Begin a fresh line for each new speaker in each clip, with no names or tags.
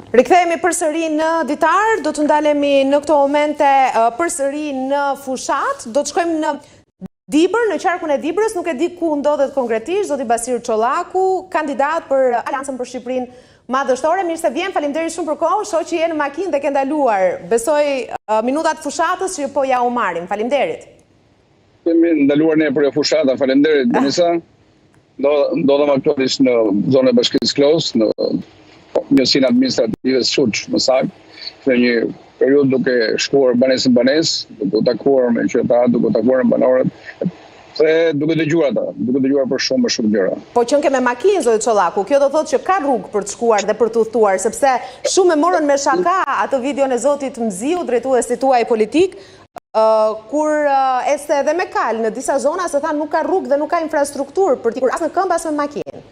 Rikthehemi përsëri në ditar, do të ndalemi në këto momente përsëri në fushat, do të shkojmë në Dibër, në qarkun e Dibrës, nuk e di ku ndodhet konkretisht, zoti Basir Çollaku, kandidat për Aleancën për Shqipërinë Madhështore. Mirë se vjen, faleminderit shumë për kohë, shoh që je në makinë dhe ke ndaluar. Besoj minutat fushatës që po ja u marrim. Faleminderit.
Kemi ndaluar ne për fushata, faleminderit Denisa. Ndodhem aktualisht në zonën e Bashkisë Klos, në njësinë administrative Suç, më saktë, në një periudhë duke shkuar banesë në banesë, duke takuar me qytetarët, duke takuar me banorët, dhe duke dëgjuar ata, duke dëgjuar për shumë gjëra.
Po qënë ke me makinë, zoti Çollaku, kjo do thotë që ka rrugë për të shkuar dhe për të udhëtuar, sepse shumë e morën me shaka atë videon e zotit Mziu, drejtuesit tuaj politik, kur este edhe me kal në disa zona se thanë nuk ka rrugë dhe nuk ka infrastrukturë për t'i kur as në këmbë as me makinë.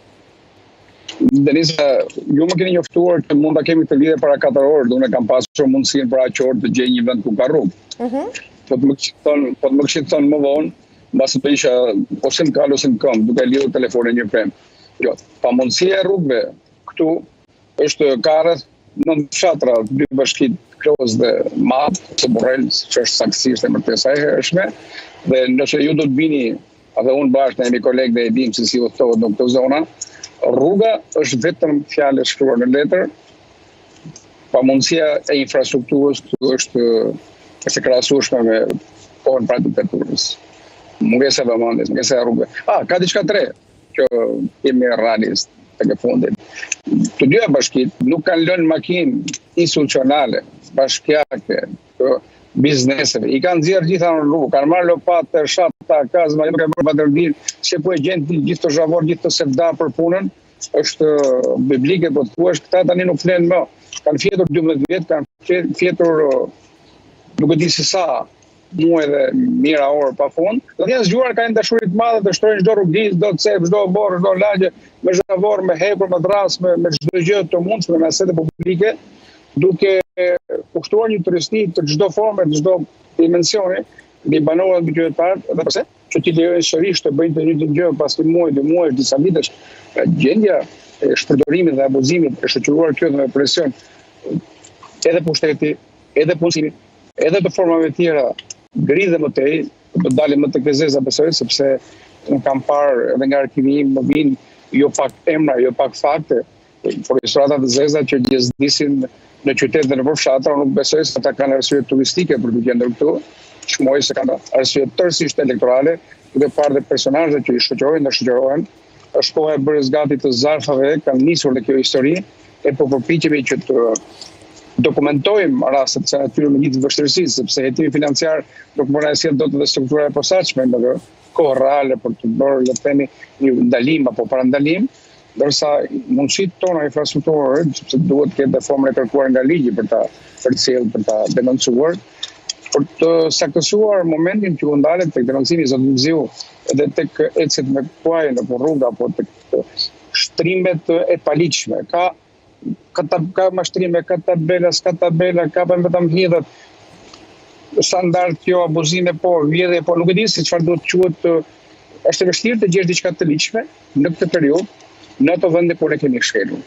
Denisa, ju më keni njoftuar që mund ta kemi këtë lidhje para 4 orë, dhe unë kam pasur mundësinë për aq orë të gjej një vend ku ka rrugë. Po të më kishit thonë më vonë, mbasi të isha ose në kal ose në këmbë, duke lidhur telefonin një pemë. Jo, pamundësia e rrugëve këtu është ka rreth 9 fshatra, 2 bashkitë Klos dhe Madh, ose Borrel, që është saktësisht e martesa e hershme, dhe nëse ju do të vini, edhe unë bashkë me kolegë dhe e dim se si udhëtohet në këto zona, rruga është vetëm fjalë e shkruar në letër, pamundësia e infrastrukturës është e krahasueshme me kohën para diktaturës. Mungesa e vëmendjes, mungesa e rrugëve. Ka diçka të re që kemi realist tek e fundit. Të dyja bashkitë nuk kanë lënë makinë institucionale, bashkiake, bizneseve. I kanë nxjerrë gjitha në rrugë, kanë marrë lopatë, shata, kazma, nuk e bërë patërdir, që po e gjenë gjithë të zhavor, gjithë të sevda për punën, është biblike, po të thuash, këta tani nuk flenë më. Kanë fjetur 12 vjetë, kanë fjetur nuk e di se sa muaj dhe mira orë pa fund. Dhe janë zgjuar kanë dashurit madhe të shtrojnë çdo rrugë, çdo cep, çdo borë, çdo lagje, me zhavor, me hepur, me dras, me çdo gjë të mundshme në asete publike, duke kushtruar një turisti të çdo forme, të çdo dimensioni, mbi banorët, mbi qytetarët, edhe pse që t'i lejojnë sërish të bëjnë të njëjtën gjë pas një muaj, 2 muaj, disa vitesh. Gjendja e shpërdorimit dhe abuzimit e shoqëruar kjo me presion, edhe pushteti, edhe punësimi, edhe të formave tjera, gridhe më tej, do dalim më tek zeza besoj, sepse unë kam parë edhe nga arkivimi më vinë jo pak emra, jo pak fakte, forestatat e zeza që gjezdisin në qytet dhe në përfshatra, nuk besoj se ata kanë arsye turistike për të qenë këtu, shmoj se kanë arsye tërësisht elektorale, duke parë dhe personazhe që i shoqërojnë dhe shoqërohen. Është koha e bërjes gati të zarfave, kanë nisur në kjo histori, e po përpiqemi që të dokumentojmë rastet se aty me gjithë vështirësinë, sepse hetimi financiar nuk mund të sjellë dot edhe struktura e posaçme në kohë reale për të bërë le të themi një ndalim apo parandalim, ndërsa mundësitë tona infrastrukturore, sepse duhet të ketë formën e kërkuar nga ligji për ta përcjellë, për ta denoncuar, për të saktësuar momentin që u ndalet tek denoncimi i zotit Mziu edhe tek ecjet me kuaj në rrugë apo tek shtrimet e paligjshme. Ka mashtrime, ka tabela, ka vetëm hidhet, standard jo, abuzime po, vjedhje po, nuk e di se çfarë duhet quhet. Është e vështirë të gjesh diçka të ligjshme në këtë periudhë, në ato vende ku ne kemi shkelur.